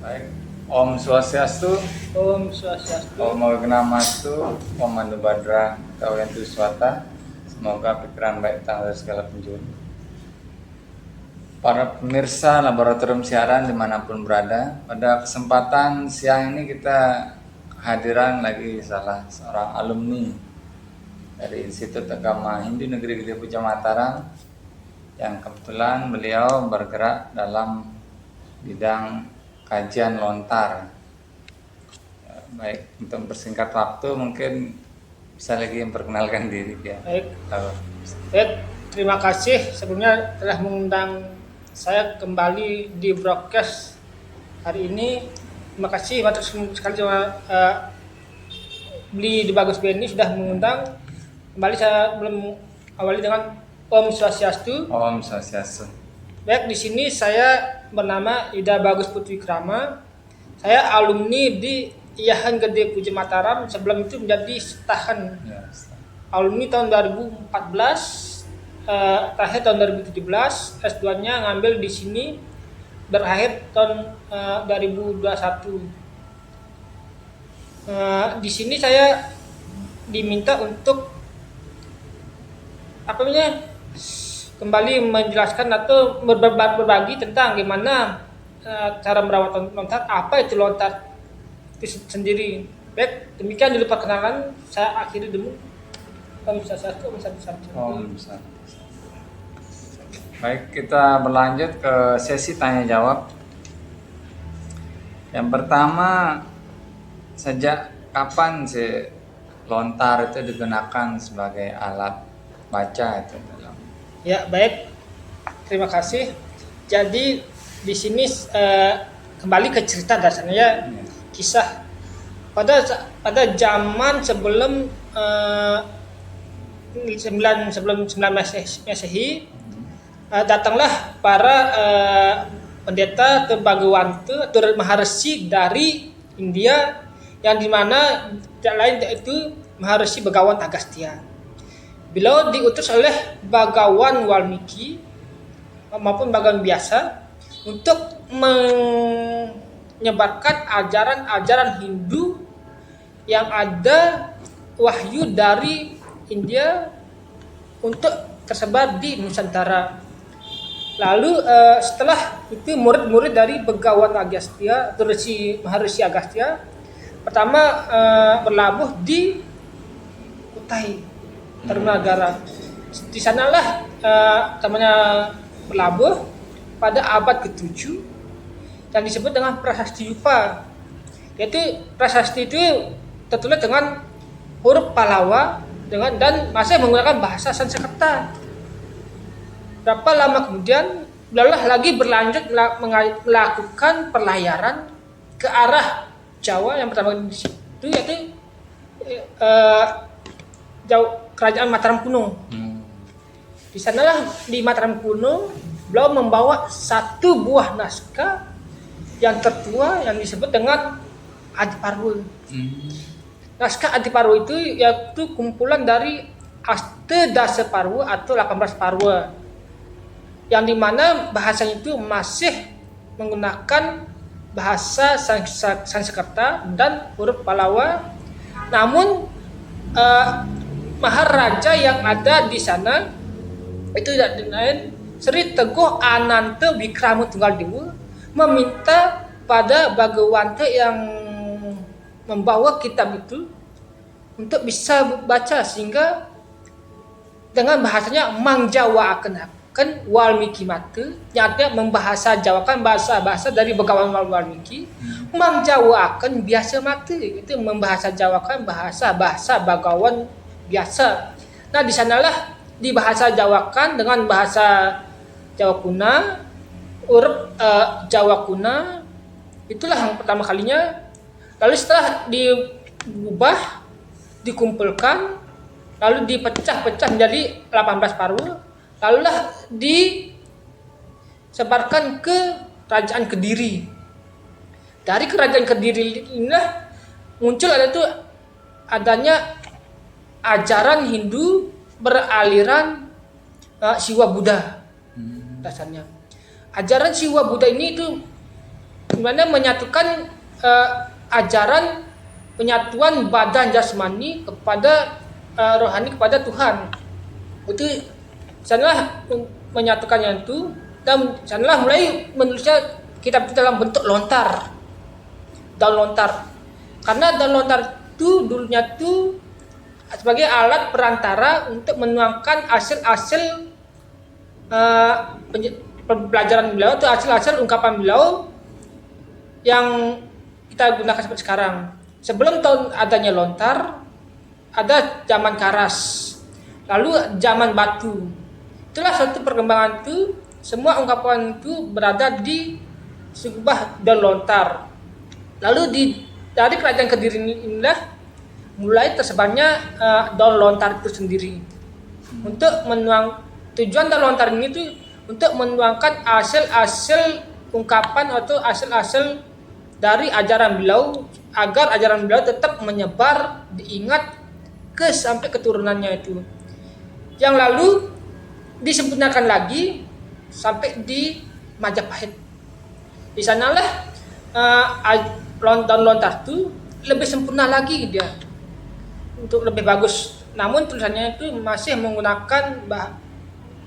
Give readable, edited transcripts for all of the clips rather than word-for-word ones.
Baik. Om Swastiastu, Om Swastiastu. Om Magnamastu, Om Manu Badra, Kawentu Swata. Semoga pikiran baik tanggal segala penjuru. Para pemirsa laboratorium siaran dimanapun berada, pada kesempatan siang ini kita kehadiran lagi salah seorang alumni dari Institut Agama Hindu Negeri Gede Puja Mataram yang kebetulan beliau bergerak dalam bidang kajian lontar. Baik, untuk mempersingkat waktu mungkin bisa lagi memperkenalkan diri ya. Baik, terima kasih sebelumnya telah mengundang saya kembali di broadcast hari ini. Terima kasih sekali sama Beli di Bagus Beni sudah mengundang. Kembali saya belum awali dengan Om Swastiastu. Om Swastiastu. Baik, di sini saya bernama Ida Bagus Putri Krama. Saya alumni di IAIN Gede Puja Mataram. Sebelum itu menjadi setahan alumni tahun 2014, terakhir tahun 2017. S2-nya ngambil di sini, berakhir tahun 2021. Di sini saya diminta untuk kembali menjelaskan atau berbagi tentang gimana cara merawat lontar, apa itu lontar itu sendiri. Baik, demikian dulu perkenalan. Saya akhiri dulu. Om Swastiastu. Baik, kita berlanjut ke sesi tanya jawab. Yang pertama, sejak kapan sih lontar itu digunakan sebagai alat baca itu dalam? Ya, baik. Terima kasih. Jadi di sini kembali ke cerita dasarnya, kisah pada zaman sebelum 9 Masehi, datanglah para pendeta atau bhagawanta atau maharshi dari India, yang dimana tidak lain yaitu Maharshi Bhagawan Agastya. Beliau diutus oleh Bhagawan Walmiki maupun Bhagawan biasa untuk menyebarkan ajaran-ajaran Hindu yang ada wahyu dari India untuk tersebar di Nusantara. Lalu setelah itu murid-murid dari Bhagawan Agastya atau Maharshi Agastya pertama berlabuh di Kutai Tarumanagara. Di sanalah namanya berlabuh pada abad ke-7 yang disebut dengan Prasasti Yupa. Yaitu prasasti itu tertulis dengan huruf Pallava dan masih menggunakan bahasa Sanskerta. Berapa lama kemudian beliau lagi berlanjut melakukan pelayaran ke arah Jawa. Yang pertama di situ yaitu Kerajaan Mataram kuno. Di sanalah di Mataram kuno beliau membawa satu buah naskah yang tertua yang disebut dengan Adiparwa. Naskah Adiparwa itu yaitu kumpulan dari Astadasa Parwa atau 18 parwa, yang dimana bahasanya itu masih menggunakan bahasa Sanskerta dan huruf Pallava. Namun Maharaja yang ada di sana itu tidak lain Sri Teguh Ananta Wickramatunggal meminta pada Bhagawanta yang membawa kitab itu untuk bisa baca, sehingga dengan bahasanya mangjawa akan Walmiki mata, artinya membahasa jawakan bahasa dari Bhagawan Walmiki. Mangjawa akan biasa mata, itu membahasa jawakan bahasa Bhagawan biasa. Nah, di sanalah dibahasa jawakan dengan bahasa Jawa kuna, huruf Jawa kuna. Itulah yang pertama kalinya. Lalu setelah diubah, dikumpulkan, lalu dipecah-pecah menjadi 18 parwa, lalulah disebarkan ke Kerajaan Kediri. Dari Kerajaan Kediri inilah muncul adanya ajaran Hindu beraliran Siwa Buddha. Dasarnya ajaran Siwa Buddha ini itu sebenarnya menyatukan ajaran penyatuan badan jasmani kepada rohani kepada Tuhan. Itu sanalah menyatukannya itu, dan sanalah mulai menulisnya kitab itu dalam bentuk lontar, daun lontar. Karena daun lontar itu dulunya itu sebagai alat perantara untuk menuangkan hasil-hasil pelajaran beliau, itu hasil-hasil ungkapan beliau yang kita gunakan seperti sekarang. Sebelum tahun adanya lontar, ada zaman karas, lalu zaman batu. Itulah suatu perkembangan itu, semua ungkapan itu berada di sebuah daun lontar. Lalu dari kerajaan Kediri inilah mulai tersebarnya daun lontar itu sendiri. Untuk tujuan daun lontar ini itu untuk menuangkan hasil-hasil ungkapan atau hasil-hasil dari ajaran beliau, agar ajaran beliau tetap menyebar, diingat sampai keturunannya itu. Yang lalu disempurnakan lagi sampai di Majapahit. Di sanalah daun lontar itu lebih sempurna lagi dia, untuk lebih bagus. Namun tulisannya itu masih menggunakan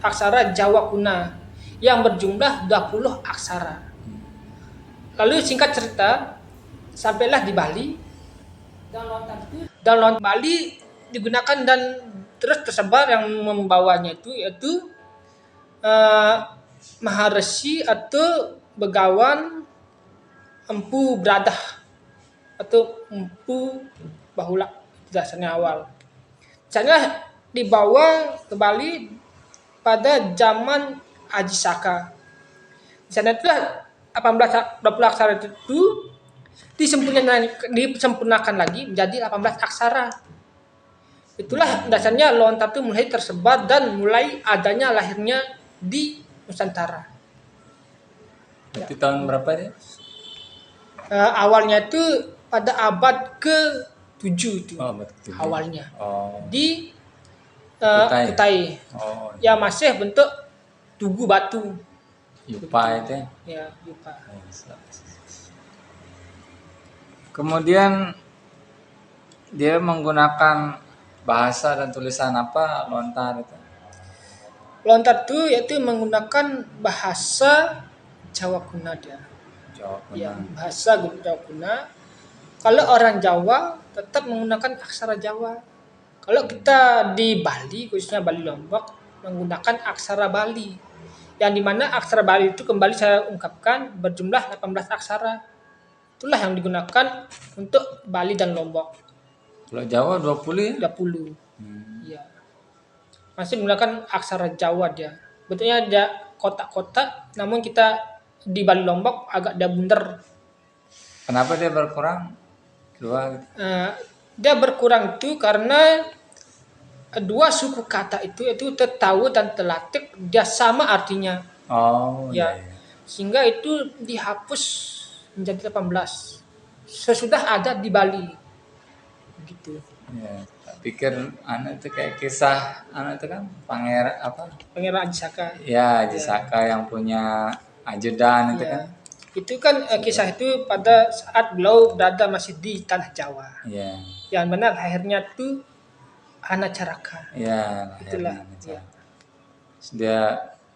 aksara Jawa kuna yang berjumlah 20 aksara. Lalu singkat cerita, sampailah di Bali. Daun lontar Bali digunakan dan terus tersebar, yang membawanya itu yaitu Maharesi atau Begawan Empu Bradah atau Empu Bahula, dasarnya awal. Misalnya dibawa ke Bali pada zaman Aji Saka. Di sana itulah 20 aksara itu disempurnakan lagi menjadi 18 aksara. Itulah dasarnya lontar itu mulai tersebar dan mulai adanya lahirnya di Nusantara. Itu tahun berapa ya? Awalnya itu pada abad ke-7 itu. Awalnya. Di Kutai. Ya masih bentuk tugu batu. Yupa itu. Ya, Yupa. Kemudian dia menggunakan bahasa dan tulisan apa lontar itu? Lontar itu yaitu menggunakan bahasa Jawa kuna dia. Jawa kuna. Ya, bahasa Jawa kuna. Kalau orang Jawa tetap menggunakan aksara Jawa. Kalau kita di Bali, khususnya Bali Lombok, menggunakan aksara Bali. Yang dimana aksara Bali itu kembali saya ungkapkan berjumlah 18 aksara. Itulah yang digunakan untuk Bali dan Lombok. Kalau Jawa 20 ya? 20. Iya. Masih menggunakan aksara Jawa dia. Bentuknya dia kotak-kotak, namun kita di Bali Lombok agak dia bunder. Kenapa dia berkurang? Dia berkurang itu karena dua suku kata itu tertahu dan telatik dia sama artinya. Iya. Sehingga itu dihapus menjadi 18. Sesudah ada di Bali. Gitu. Ya, tak pikir anak itu kayak kisah anak itu kan Pangeran Aji Saka. Ya, Aji Saka yang punya ajudan itu kan. Itu kan kisah itu pada saat beliau berada masih di tanah Jawa. Iya. Yang benar akhirnya itu Hanacaraka. Iya, itulah. Ya. Dia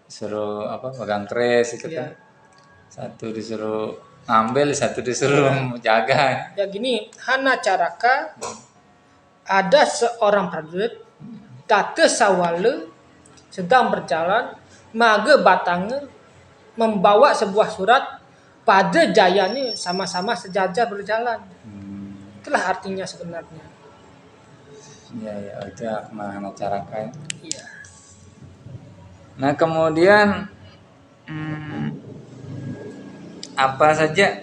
suruh pegang keris itu kan. Satu disuruh ngambil, satu disuruh jaga. Ya gini, Hanacaraka ada seorang prajurit Date Sawale sedang berjalan mage batange membawa sebuah surat pada jayanya sama-sama sejajar berjalan. Itulah artinya sebenarnya. Iya, itu Hanacaraka. Iya. Nah, kemudian apa saja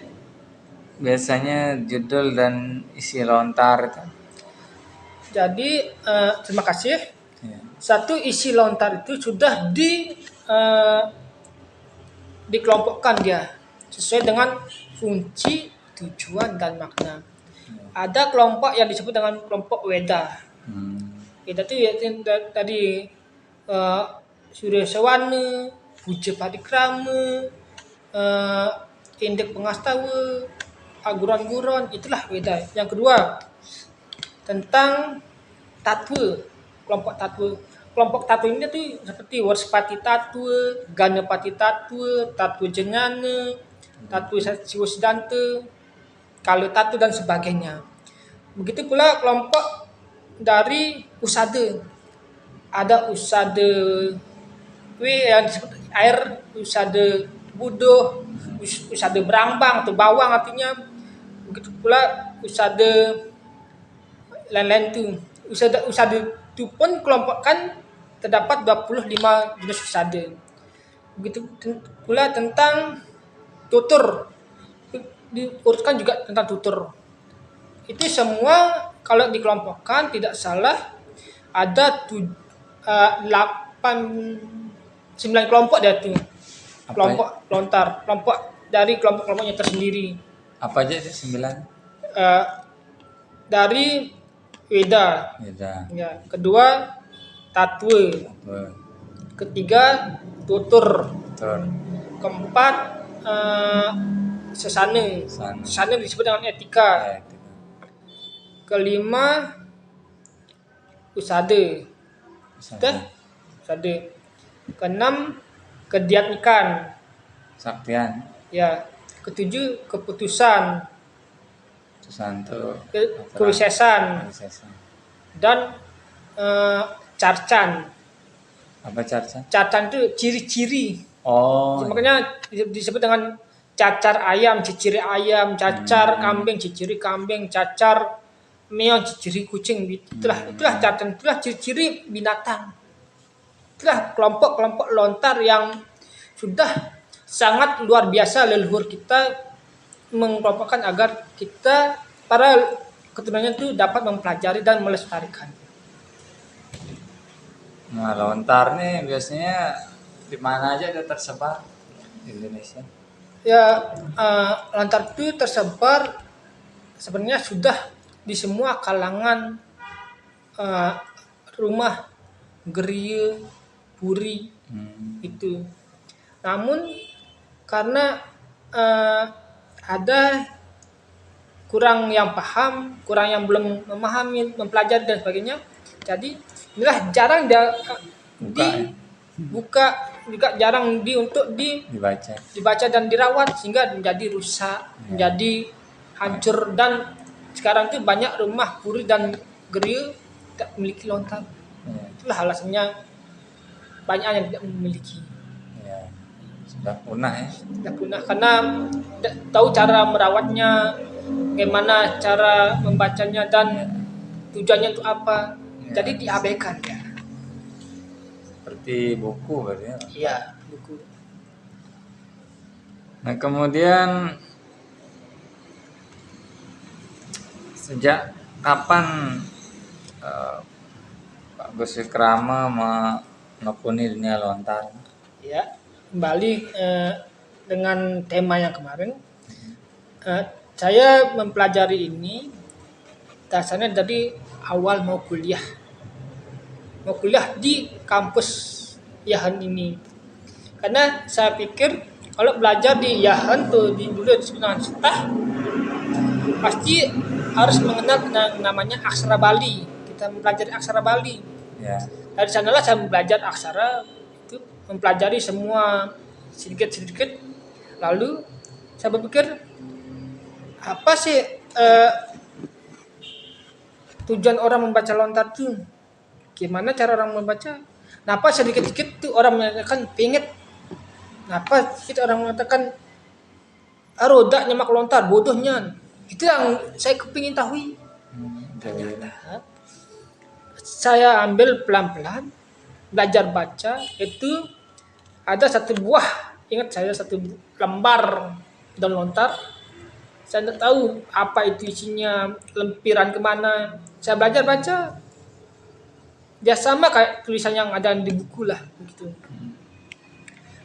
biasanya judul dan isi lontar itu? Jadi terima kasih. Ya. Satu isi lontar itu sudah dikelompokkan dia sesuai dengan fungsi, tujuan dan makna. Ada kelompok yang disebut dengan kelompok Weda. Weda itu ya tadi Surya Sawana, Puja Padikrama, indeks pengastawa, aguran-guron, itulah Weda. Yang kedua, tentang tatwa, kelompok tatwa. Kelompok tatwa ini tuh seperti Warspati tatwa, Ganapati tatwa, tatwa Jengana, tatwa Siwasidanta, Kala tatwa dan sebagainya. Begitu pula kelompok dari usada. Ada usada yang disebut air, usada buduh, usada berambang atau bawang artinya. Begitu pula usada lain-lain tu. Usada itu pun kelompokkan terdapat 25 jenis usada. Begitu pula tentang tutur. Diurutkan juga tentang tutur. Itu semua kalau dikelompokkan tidak salah ada 9 kelompok dia tu. Kelompok lontar, kelompok dari kelompok-kelompoknya tersendiri. Apa aja itu 9? Eh, dari Weda. Beda. Ya, kedua tatwa, Betul. ketiga tutur, Betul. keempat sesana. Sesana. Sesana disebut dengan etika. Ya, itu. Kelima usada. Sudah? Usada. Keenam kediatnikan. Saktian. Ya. Ketujuh keputusan. Susanto. Kewisesan. Dan carcan. Apa Carcan? Carcan itu ciri-ciri. Oh. Makanya disebut dengan cacar ayam, ciciri ayam, cacar kambing, ciciri kambing, cacar meong, ciciri kucing. Itulah carcan, itulah ciri-ciri binatang. Itulah kelompok-kelompok lontar yang sudah sangat luar biasa leluhur kita mengelompokkan agar kita para keturunannya itu dapat mempelajari dan melestarikan. Nah, lontar nih biasanya di mana aja dia tersebar di Indonesia? Ya, lontar itu tersebar sebenarnya sudah di semua kalangan rumah, geria, puri itu. Namun karena ada kurang yang paham, kurang yang belum memahami, mempelajari dan sebagainya. Jadi inilah jarang dia dibuka, juga jarang untuk dibaca dan dirawat sehingga menjadi rusak, menjadi hancur, dan sekarang itu banyak rumah puri dan geria tidak memiliki lontar. Itulah alasannya banyak yang tidak memiliki. Ya, sudah punah ya. Sudah punah karena tidak tahu cara merawatnya, bagaimana cara membacanya dan tujuannya untuk apa. Jadi diabaikan ya. Seperti buku berarti ya. Iya, buku. Nah, kemudian sejak kapan Pak Gus Wikrama menekuni dunia lontar? Ya, kembali dengan tema yang kemarin. Saya mempelajari ini dasarnya dari awal mau kuliah di kampus Yahan ini. Karena saya pikir kalau belajar di Yahan tuh dulu disebut dengan setah, pasti harus mengenal namanya aksara Bali. Kita mempelajari aksara Bali. Ya. Dari sanalah saya belajar aksara itu, mempelajari semua sedikit-sedikit. Lalu saya berpikir apa sih tujuan orang membaca lontar itu? Gimana cara orang membaca? Kenapa sedikit-sedikit tuh orang mengatakan pingit? Kenapa sedikit orang mengatakan roda nyemak lontar, bodohnya? Itu yang saya kepingin tahu. Saya ambil pelan-pelan, belajar baca. Itu ada satu buah, ingat saya satu lembar daun lontar. Saya tidak tahu apa itu isinya, lempiran kemana. Saya belajar baca. Dia sama kayak tulisan yang ada di buku lah begitu.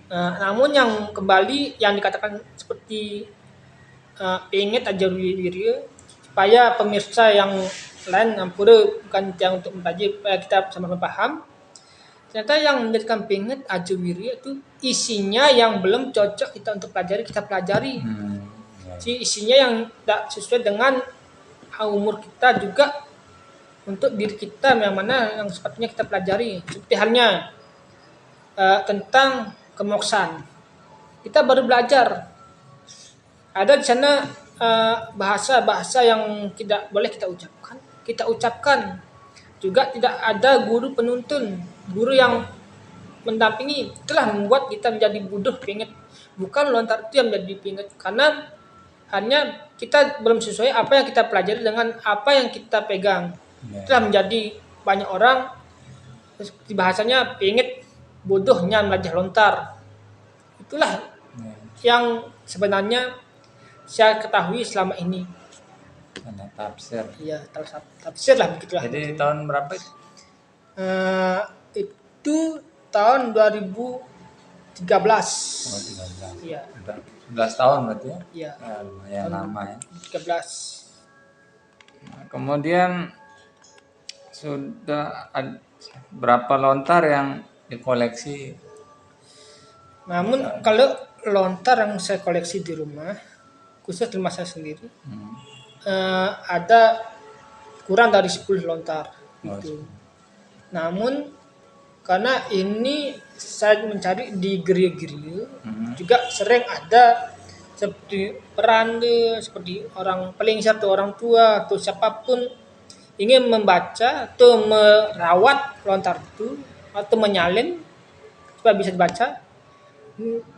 Namun yang kembali yang dikatakan seperti ingat aja diri supaya pemirsa yang lain ampura bukan yang untuk mempelajari supaya kita sama-sama paham. ternyata yang menjadikan pengen Ajawirya itu isinya yang belum cocok kita untuk pelajari, kita pelajari. Ya. Si isinya yang tidak sesuai dengan umur kita juga untuk diri kita yang mana yang sepatutnya kita pelajari. Seperti halnya tentang kemoksaan. Kita baru belajar. Ada di sana bahasa-bahasa yang tidak boleh kita ucapkan. Kita ucapkan. Juga tidak ada guru penuntun, guru yang mendampingi. Itulah membuat kita menjadi bodoh pinget. Bukan lontar itu yang menjadi pinget. Karena hanya kita belum sesuai apa yang kita pelajari dengan apa yang kita pegang. Itulah menjadi banyak orang seperti bahasanya pinget bodohnya belajar lontar. Itulah yang sebenarnya saya ketahui selama ini. Karena tafsir. Iya, tafsir lah begitulah. Jadi tahun berapa itu? Itu tahun 2013. Oh, 13. Iya. Udah 11 tahun berarti ya? Iya. Ya, lumayan lama ya. 13. Nah, kemudian sudah berapa lontar yang dikoleksi? Namun kalau lontar yang saya koleksi di rumah, khusus di rumah saya sendiri, ada kurang dari 10 lontar itu. Namun karena ini saya mencari di geria-geria, juga sering ada seperti peranda, seperti orang pelingsar atau orang tua atau siapapun ingin membaca atau merawat lontar itu atau menyalin supaya bisa dibaca.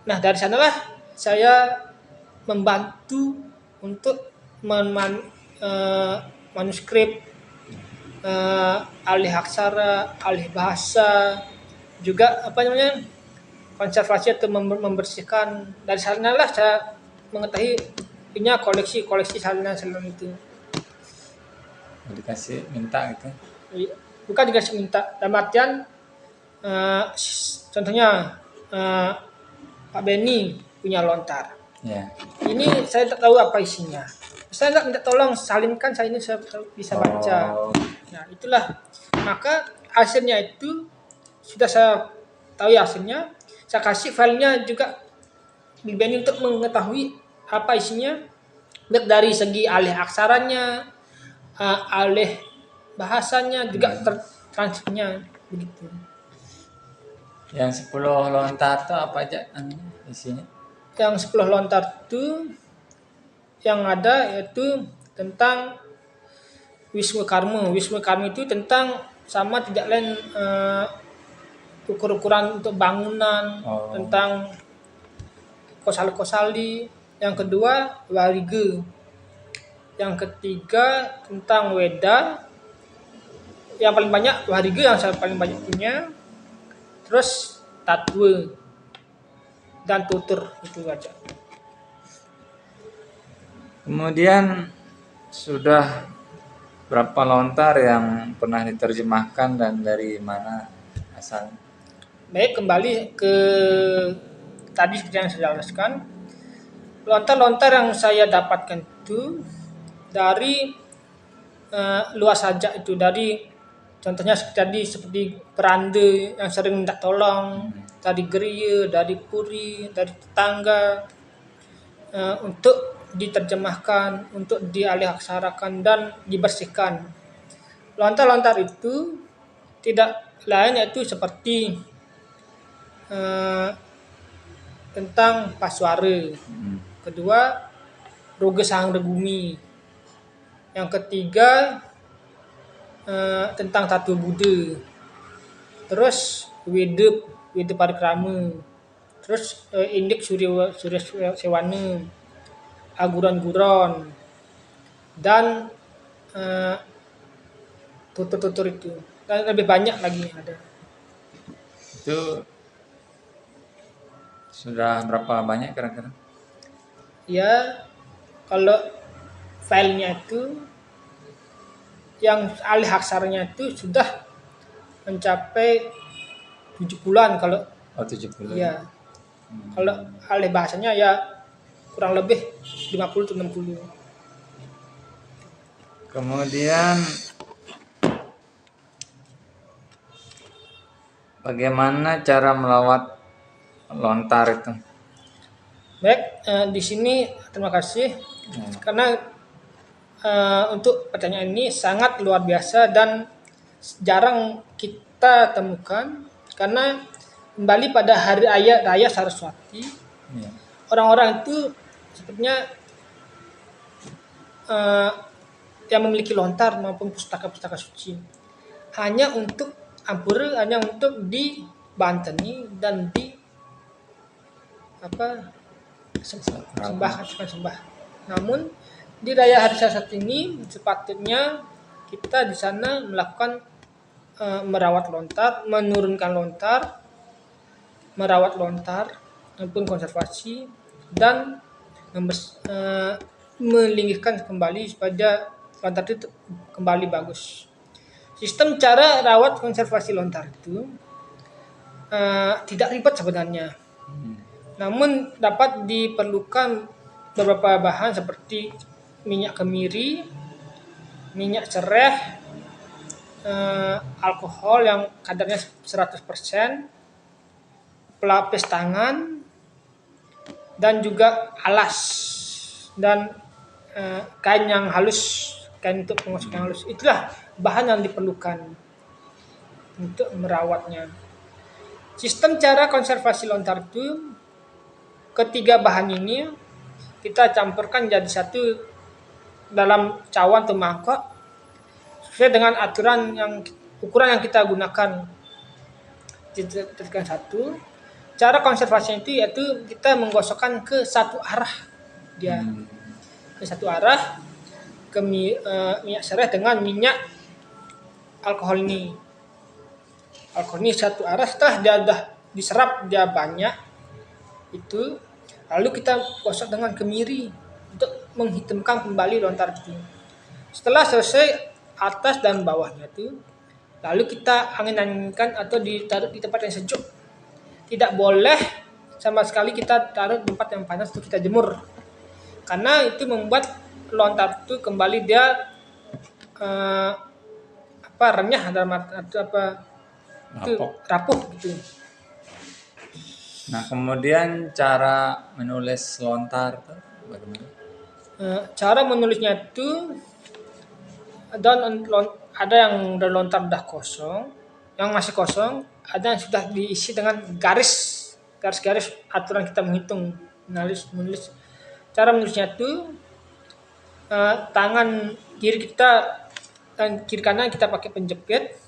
Nah dari sanalah saya membantu untuk manuskrip, alih aksara, alih bahasa, juga konservasi atau membersihkan. Dari sanalah saya mengetahui punya koleksi salinan itu. Dikasih minta gitu? Bukan dikasih minta, dalam artian contohnya Pak Benny punya lontar. Ya. Ini saya tak tahu apa isinya. Saya nggak minta tolong salinkan, saya ini saya bisa baca. Nah itulah, maka hasilnya itu sudah saya tahu ya hasilnya. Saya kasih filenya juga di Benny untuk mengetahui apa isinya, baik dari segi alih aksaranya, alih bahasanya, juga transkripnya begitu. Yang 10 lontar itu apa aja isinya? Yang 10 lontar itu yang ada yaitu tentang Wisma Karma. Wisma Karma itu tentang sama tidak lain ukur-ukuran untuk bangunan, tentang kosali. Yang kedua Wariga. Yang ketiga tentang Weda. Yang paling banyak Wariga yang saya paling banyak punya. Terus Tatwa dan Tutur, itu aja. Kemudian sudah berapa lontar yang pernah diterjemahkan dan dari mana asalnya? Baik, kembali ke tadi seperti yang saya jelaskan. Lontar-lontar yang saya dapatkan itu dari luas saja, itu dari contohnya seperti peranda yang sering minta tolong, dari geria, dari puri, dari tetangga, untuk diterjemahkan, untuk dialih-aksarakan dan dibersihkan. Lontar-lontar itu tidak lain yaitu seperti tentang Paswara. Kedua, Roga Sang Regumi. Yang ketiga tentang Tattwa Buddha. Terus Weda Parikrama. Terus Indik Surya Sewana, Aguran-guron, dan tutur-tutur itu. Dan lebih banyak lagi ada. Itu sudah berapa banyak kira-kira? Ya, kalau filenya itu yang alih aksaranya itu sudah mencapai 70-an kalau 70. ya. Kalau alih bahasanya ya kurang lebih 50-60. Kemudian bagaimana cara melawat lontar itu? Baik, di sini terima kasih karena untuk pertanyaan ini sangat luar biasa dan jarang kita temukan karena kembali pada hari raya Saraswati, Ya. orang-orang itu sepertinya eh, yang memiliki lontar maupun pustaka-pustaka suci hanya untuk ampura, hanya untuk dibanteni dan di apa sembah. Namun di raya hari Saraswati ini sepatutnya kita di sana melakukan merawat lontar, menurunkan lontar, merawat lontar maupun konservasi dan melingkirkan kembali supaya lontar itu kembali bagus. Sistem cara rawat konservasi lontar itu tidak ribet sebenarnya. Namun dapat diperlukan beberapa bahan seperti minyak kemiri, minyak serai, alkohol yang kadarnya 100%, pelapis tangan, dan juga alas dan kain yang halus, kain untuk pengosok yang halus. Itulah bahan yang diperlukan untuk merawatnya. Sistem cara konservasi lontar itu ketiga bahan ini kita campurkan jadi satu dalam cawan atau mangkok sesuai dengan aturan yang ukuran yang kita gunakan. Dijadikan satu. Cara konservasinya itu yaitu kita menggosokkan ke satu arah dia, ke satu arah ke minyak serai dengan minyak alkohol ini. Alkohol ini satu arah, setelah dia sudah diserap dia banyak itu, lalu kita gosok dengan kemiri untuk menghitamkan kembali lontar itu. Setelah selesai atas dan bawahnya itu, lalu kita angin-anginkan atau ditaruh di tempat yang sejuk. Tidak boleh sama sekali kita taruh di tempat yang panas untuk kita jemur, karena itu membuat lontar itu kembali dia renyah dalam arti itu rapuh gitu. Nah, kemudian cara menulis lontar itu bagaimana? Cara menulisnya itu ada yang udah lontar udah kosong, yang masih kosong, ada yang sudah diisi dengan garis-garis aturan kita menghitung menulis. Cara menulisnya itu tangan kiri kita dan kiri kanan kita pakai penjepit,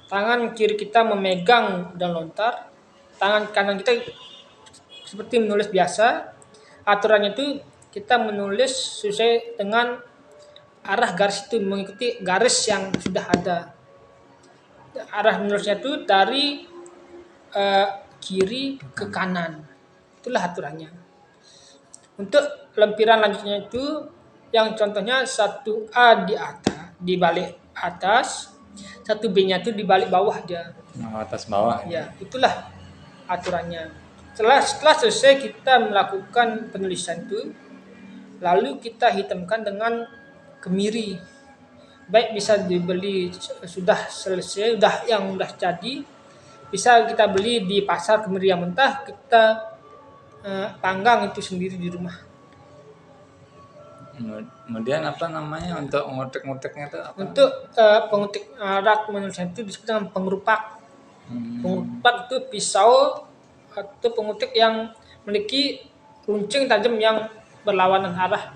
tangan kiri kita memegang dan lontar, tangan kanan kita seperti menulis biasa. Aturannya itu kita menulis sesuai dengan arah garis itu, mengikuti garis yang sudah ada. Arah menulisnya itu dari kiri ke kanan. Itulah aturannya. Untuk lempiran lanjutnya itu yang contohnya 1A di balik atas, 1B-nya itu di balik bawah dia. Atas bawah. Ya, itulah aturannya. Setelah selesai kita melakukan penulisan itu, lalu kita hitamkan dengan kemiri. Baik bisa dibeli sudah selesai, yang sudah jadi, bisa kita beli di pasar kemiri yang mentah, kita panggang itu sendiri di rumah. Kemudian apa namanya untuk ngutek-nguteknya itu apa? Untuk pengutik rak menulisnya itu disebut dengan pengerupak. Pengerupak itu pisau atau pengutik yang memiliki runcing tajam yang berlawanan arah.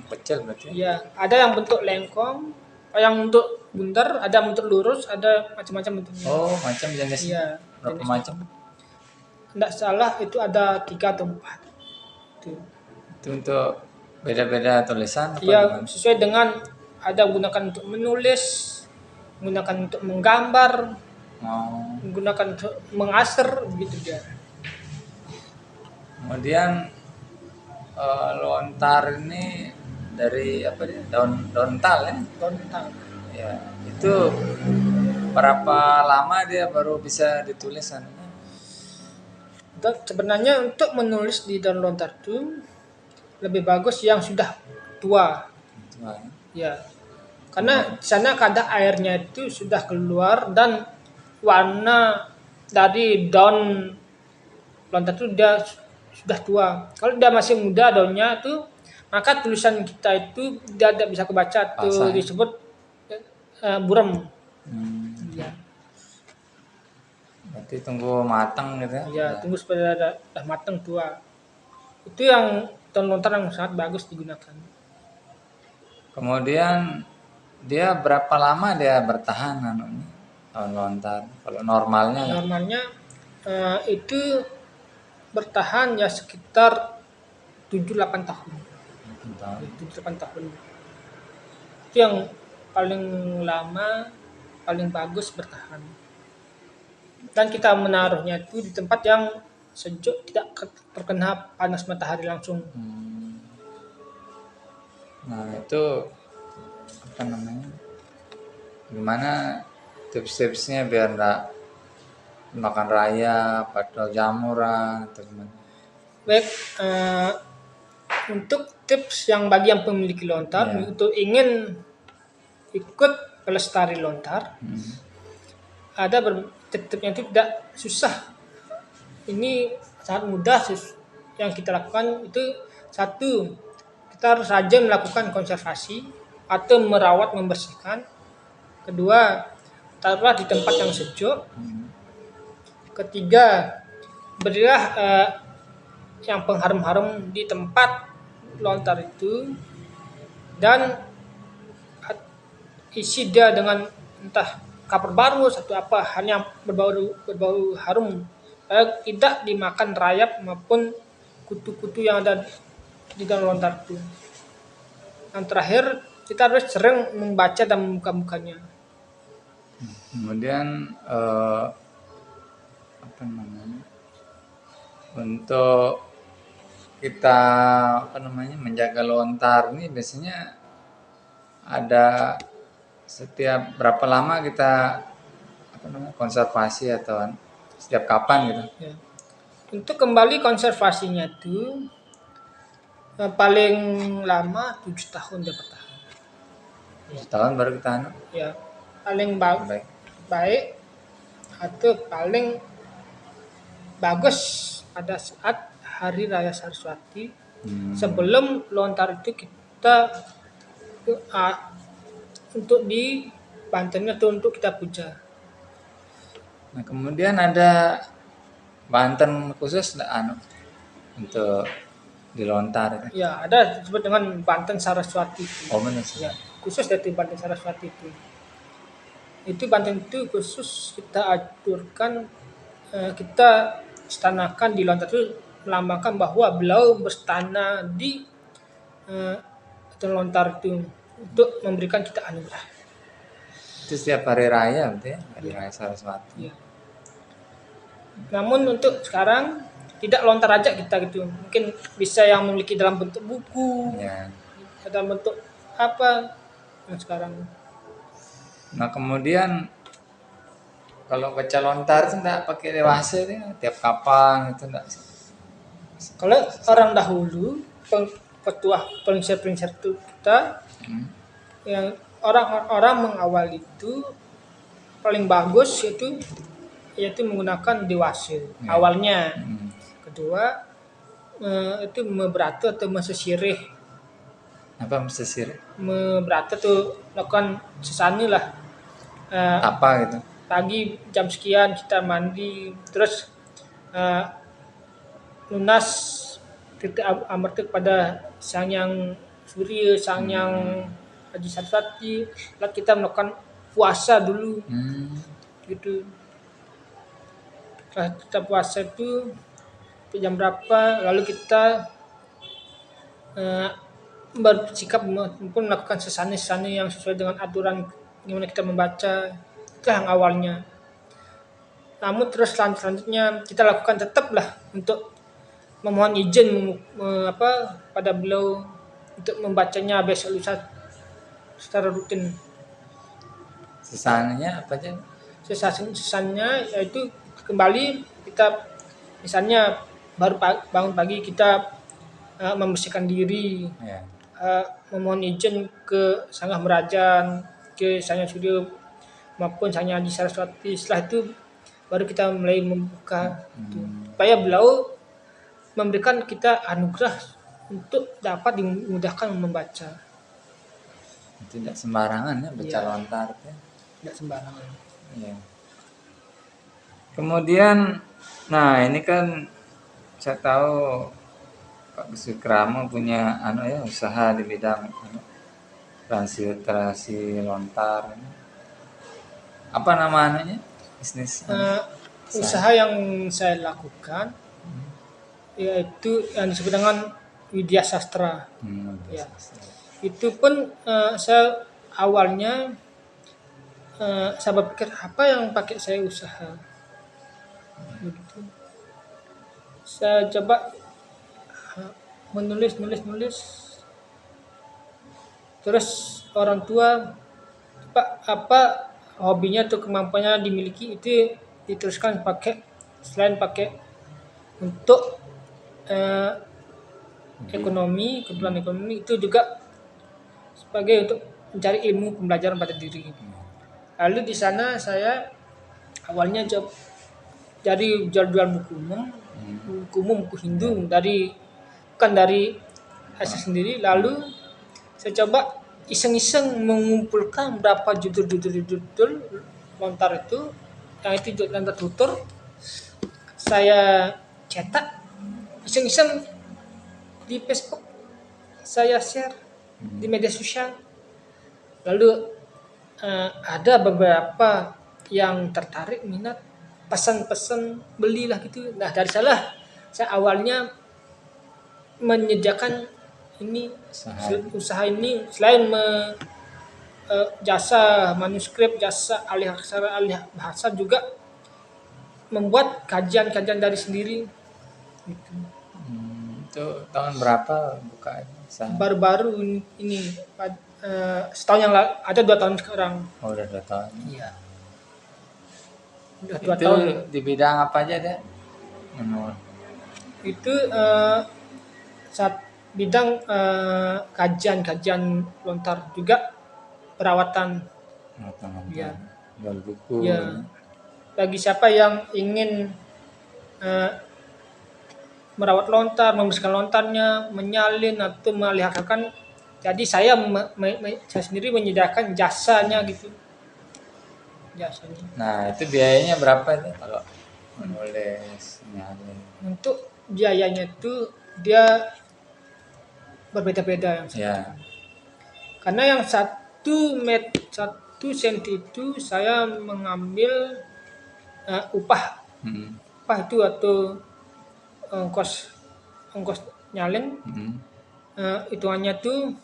Kecil berarti? Ya, ada yang bentuk lengkong, yang bentuk bundar, ada bentuk lurus, ada macam-macam bentuknya. Oh, macam jenisnya. Iya. Berapa macam? Tidak salah itu ada 3 atau 4. Itu untuk beda-beda tulisan? Iya, sesuai dengan ada gunakan untuk menulis, menggunakan untuk menggambar, menggunakan untuk mengaser, begitu dia. Kemudian lontar ini dari apa dia? Daun tal ya? Daun tal. Ya, itu berapa lama dia baru bisa ditulis? Dan sebenarnya untuk menulis di daun lontar itu lebih bagus yang sudah tua. Ya. Karena di sana kadar airnya itu sudah keluar dan warna dari daun lontar itu dia sudah tua. Kalau dia masih muda daunnya itu, maka tulisan kita itu dia tidak bisa kebaca Basah, tuh ya? disebut buram. Hmm, Ya, berarti tunggu matang gitu ya. ya tunggu supaya dah matang tua. Itu yang daun lontar yang sangat bagus digunakan. Kemudian dia berapa lama dia bertahan anunya, tahun lontar? Kalau normalnya lah. Normalnya itu bertahan ya sekitar 7-8 tahun. Tahun. 7-8 tahun. Itu yang paling lama, paling bagus bertahan. Dan kita menaruhnya itu di tempat yang sejuk, tidak terkena panas matahari langsung. Hmm. Nah itu apa namanya? Gimana tips-tipsnya biar nggak makan rayap atau jamuran atau gimana? Baik, untuk tips yang bagi yang memiliki lontar, Iya. untuk ingin ikut pelestari lontar, Hmm. ada tip-tipnya itu tidak susah. Ini sangat mudah yang kita lakukan itu satu, kita harus rajin melakukan konservasi atau merawat membersihkan. Kedua, taruhlah di tempat yang sejuk. Ketiga, berilah yang pengharum-harum di tempat lontar itu dan isi dia dengan entah kapur baru atau apa hal yang berbau harum, tidak dimakan rayap maupun kutu-kutu yang ada di dalam lontar itu. Yang terakhir, kita harus sering membaca dan membuka-bukanya. Kemudian apa namanya? Untuk kita apa namanya menjaga lontar ini biasanya ada setiap berapa lama kita apa namanya konservasi atau setiap kapan gitu? Ya. Untuk kembali konservasinya itu paling lama 7 tahun dia bertahan. Setahun baru kita anu. Ya, paling Baik. baik atau paling bagus pada saat Hari Raya Saraswati. Sebelum lontar itu kita untuk di Bantennya itu untuk kita puja. Nah, kemudian ada Banten khusus nggak anu untuk dilontar. Ya, ada disebut dengan Banten Saraswati. Oh benar sih. Ya, khusus dari Banten Saraswati itu. Itu Banten itu khusus kita aturkan, kita istanakan di lontar itu melambangkan bahwa beliau berstana di lontar itu untuk memberikan kita anugerah. Itu setiap hari raya berarti ya, hari raya Saraswati. Ya. Namun untuk sekarang tidak lontar aja kita gitu, mungkin bisa yang memiliki dalam bentuk buku, Ya. dalam bentuk apa yang sekarang. Nah kemudian kalau baca lontar itu enggak pakai dewasa itu tiap kapan itu enggak sih? Kalau orang dahulu petuah pengincar itu kita yang orang mengawal itu paling bagus yaitu menggunakan dewasa awalnya. Kedua itu memberata atau mesesirih. Apa mesesir? Memberata tuh lakukan sesani lah. Apa gitu? Pagi jam sekian kita mandi terus lunas titik amarta kepada Sang Yang Surya, Sang Yang Haji Saraswati, lalu kita melakukan puasa dulu gitu. Setelah kita puasa itu jam berapa lalu kita bersikap maupun melakukan sesani-sesani yang sesuai dengan aturan gimana kita membaca. Itu yang awalnya. Namun terus selanjutnya kita lakukan tetaplah untuk memohon izin pada beliau untuk membacanya besok lusa secara rutin. Sesaninya apa aja? Sesannya yaitu kembali kita misalnya baru bangun pagi kita membersihkan diri, memohon izin ke Sang Merajan, ke Sang Surya maupun hanya di Saraswati. Setelah itu baru kita mulai membuka itu. Supaya beliau memberikan kita anugerah untuk dapat dimudahkan membaca. Tidak sembarangan ya baca Iya. lontar ya. Tidak sembarangan. Iya. Kemudian, nah ini kan saya tahu Pak Sukrama punya usaha di bidang transliterasi lontar. Apa namanya? Bisnis Usaha yang saya lakukan yaitu yang disebut dengan Widya Sastra. Ya. Itu pun saya awalnya saya berpikir apa yang pakai saya usaha. Begitu. Saya coba menulis. Terus orang tua apa hobinya atau kemampuannya dimiliki itu diteruskan selain pakai untuk kebutuhan ekonomi itu juga sebagai untuk mencari ilmu pembelajaran pada diri. Lalu di sana saya awalnya dari jual buku umum, buku Hindu bukan dari saya sendiri. Lalu saya coba iseng-iseng mengumpulkan berapa judul lontar itu, yang itu yang tertutur. Saya cetak iseng-iseng di Facebook, saya share di media sosial. Lalu ada beberapa yang tertarik minat, pesan belilah gitu. Nah dari saya awalnya menyediakan ini usaha ini selain jasa manuskrip, jasa alih aksara, alih bahasa, juga membuat kajian dari sendiri. Gitu. Itu tahun berapa buka usaha? Baru-baru ini setahun yang lalu, ada 2 tahun sekarang. Oh, udah 2 tahun. Iya. Udah 2 Itu tahun. di bidang apa aja deh? Menurut Itu bidang kajian lontar, juga perawatan. ya. Jual buku. Ya. Bagi siapa yang ingin merawat lontar, membersihkan lontarnya, menyalin atau meliharakan, jadi saya sendiri menyediakan jasanya gitu. Jasanya. Nah, itu biayanya berapa itu kalau menulis, nyalin? Untuk biayanya itu dia berbeda-beda yang Ya. Karena yang 1 senti itu saya mengambil upah itu atau ongkos nyalin, hitungannya tuh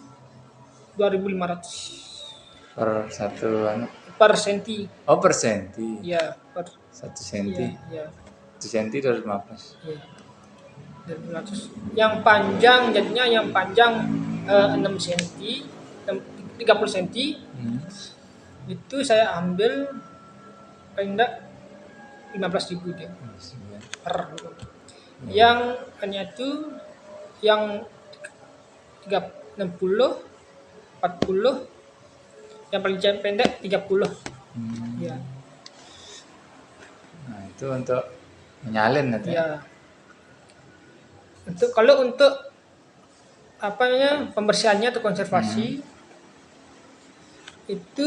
2.500 per satu per senti. Oh, per senti. Ya, per 1 senti. Ya. 1 senti 215. Ya. 200. Yang panjang jadinya 6 senti, 30 senti. Itu saya ambil paling enggak 15.000 dia. Per. Yang hanya itu yang 60, 40, yang paling pendek 30. Ya. Nah, itu untuk menyalin itu. Ya. Untuk pembersihannya atau konservasi itu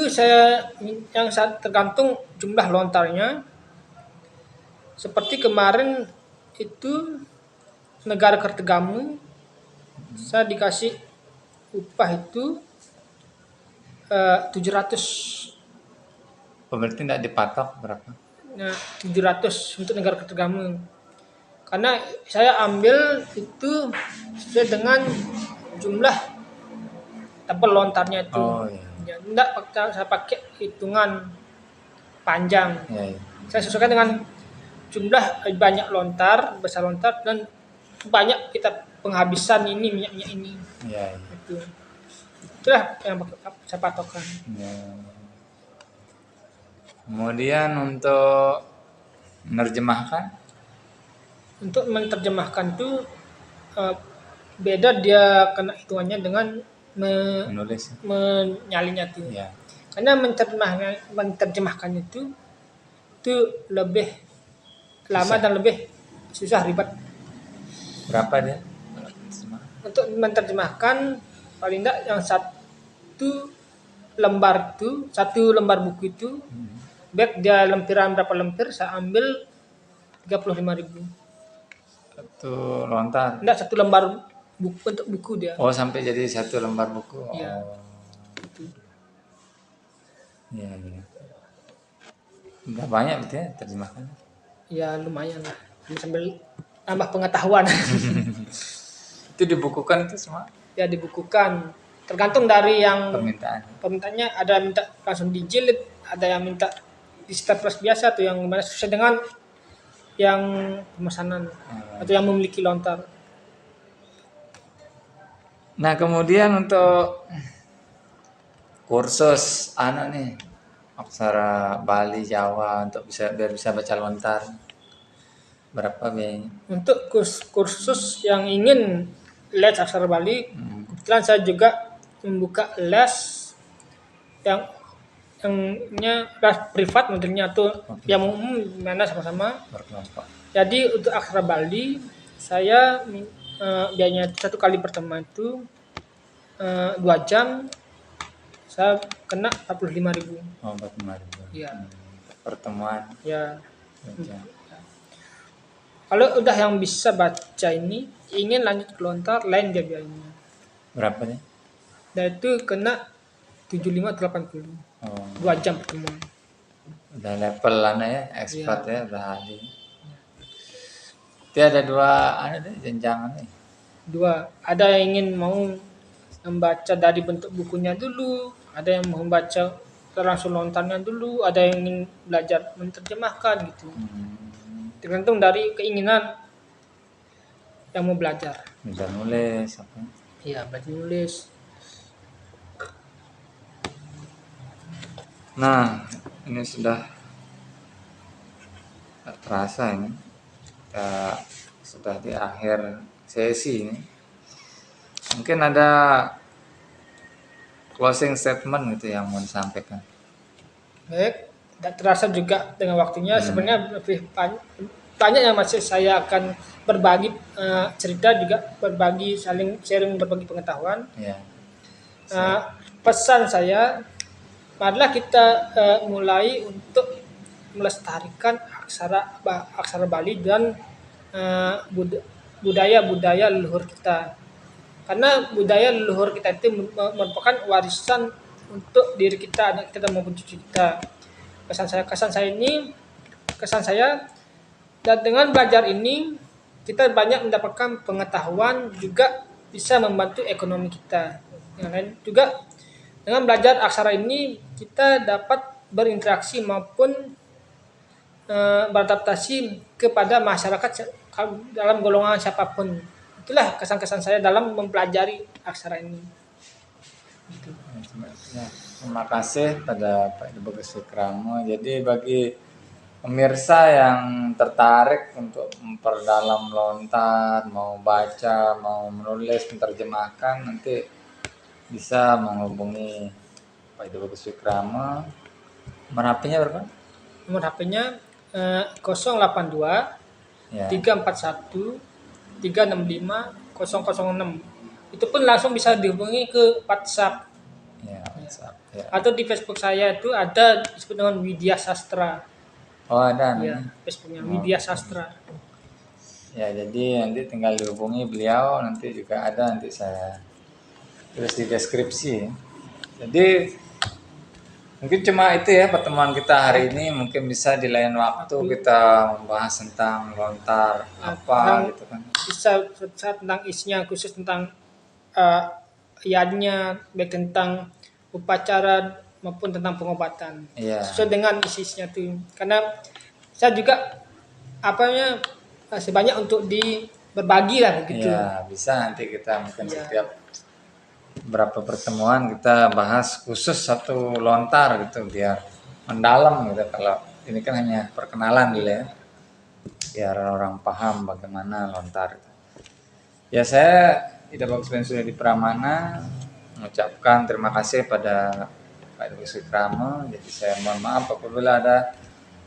yang tergantung jumlah lontarnya. Seperti kemarin itu negara Kertegamu, saya dikasih upah itu 700. Berarti tidak dipatok berapa? Nah, 700 untuk negara Kertegamu. Karena saya ambil itu sesuai dengan jumlah tebal lontarnya itu. Oh, iya. Ya, enggak saya pakai hitungan panjang. Ya. Saya sesuaikan dengan jumlah banyak lontar, besar lontar, dan banyak kita penghabisan minyak ini. Ya. Itulah yang saya patokan. Ya. Kemudian untuk menerjemahkan? Untuk menerjemahkan itu beda dia kena hitungannya dengan menulis, menyalinnya tuh. Ya. Karena menerjemahkan itu lebih lama Susah. dan lebih susah ribet. Berapa dia? Kalau terjemah? Untuk menerjemahkan paling tidak yang satu lembar buku itu, baik dia lempiran berapa lempir, saya ambil 35.000. Satu lontar. Enggak, satu lembar buku untuk buku dia. Oh, sampai jadi satu lembar buku. Iya. Oh, Itu. iya, iya. Udah banyak berarti ya terjemahkan. Ya lumayan lah. Ini sambil tambah pengetahuan. Itu dibukukan itu semua Ya dibukukan. Tergantung dari yang permintaan. permintaannya, ada yang minta langsung dijilid, ada yang minta di staples biasa tuh yang mana sesuai dengan yang pemesanan atau yang memiliki lontar. Nah, kemudian untuk kursus anak nih aksara Bali, Jawa untuk biar bisa baca lontar. Berapa biayanya? Untuk kursus yang ingin les aksara Bali, kebetulan saya juga membuka les yang les privat modelnya tuh, yang umum mana sama-sama. Berkelompok. Jadi untuk aksara Bali saya biayanya satu kali pertemuan itu 2 jam saya kena 45.000. Oh, 45.000. Iya. Pertemuan. Ya. Baca. Kalau udah yang bisa baca ini ingin lanjut ke lontar lain dia biayanya. Berapa nih? Dan itu kena 75 atau 80. Oh, 2 jam pertemuan. udah level anak ya, expert ya, udah ahli. Itu ada dua jenjang nih. 2, ada yang ingin mau membaca dari bentuk bukunya dulu, ada yang mau membaca langsung lontarnya dulu, ada yang ingin belajar menerjemahkan gitu. Tergantung dari keinginan yang mau belajar. Bisa nulis apa? Iya, belajar nulis. Nah, ini sudah tak terasa ini. Kita sudah di akhir sesi ini. Mungkin ada closing statement gitu yang mau disampaikan. Baik, tidak terasa juga dengan waktunya. Sebenarnya lebih banyak yang masih saya akan berbagi cerita, juga berbagi, saling sharing, berbagi pengetahuan. Ya. Pesan saya, marilah kita mulai untuk melestarikan aksara Bali dan budaya leluhur kita. Karena budaya leluhur kita itu merupakan warisan untuk diri kita, anak kita maupun cucu kita. Kesan saya dan dengan belajar ini kita banyak mendapatkan pengetahuan, juga bisa membantu ekonomi kita. Yang lain juga dengan belajar aksara ini kita dapat berinteraksi maupun beradaptasi kepada masyarakat dalam golongan siapapun. Itulah kesan-kesan saya dalam mempelajari aksara ini. Gitu. Ya, terima kasih pada Pak Ibu Bagus Wikramo. Jadi bagi pemirsa yang tertarik untuk memperdalam lontar, mau baca, mau menulis, menerjemahkan, nanti bisa menghubungi Pak Ibu Bagus Wikramo. Nomor HP-nya berapa? Nomor HP-nya 082 Ya. 341 365 006. Itu pun langsung bisa dihubungi ke WhatsApp. Ya, WhatsApp. Ya. Atau di Facebook saya itu ada disebut dengan Widya Sastra. Oh, ada Ya, namanya. Facebooknya Widya Sastra. Ya, jadi nanti tinggal dihubungi beliau, nanti juga ada, nanti saya tulis di deskripsi. Jadi mungkin cuma itu ya pertemuan kita hari ini. Mungkin bisa di lain waktu kita membahas tentang lontar apa gitu kan. Bisa tentang isinya, khusus tentang ianya, baik tentang upacara maupun tentang pengobatan. Iya. Sesuai dengan isinya tuh. Karena saya juga masih banyak untuk berbagi lah begitu. Iya, bisa nanti kita mungkin setiap berapa pertemuan kita bahas khusus satu lontar gitu biar mendalam gitu. Kalau ini kan hanya perkenalan dulu ya, biar orang paham bagaimana lontar. Ya, saya Ida Bagus Suryadi Pramana mengucapkan terima kasih pada Pak Ida Bagus Krama. Jadi saya mohon maaf apabila ada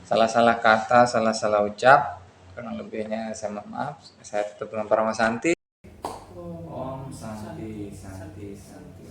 salah-salah kata, salah-salah ucap. Kurang lebihnya saya mohon maaf. Saya tutup dengan Paramasanti. Om Santi Santi Santi.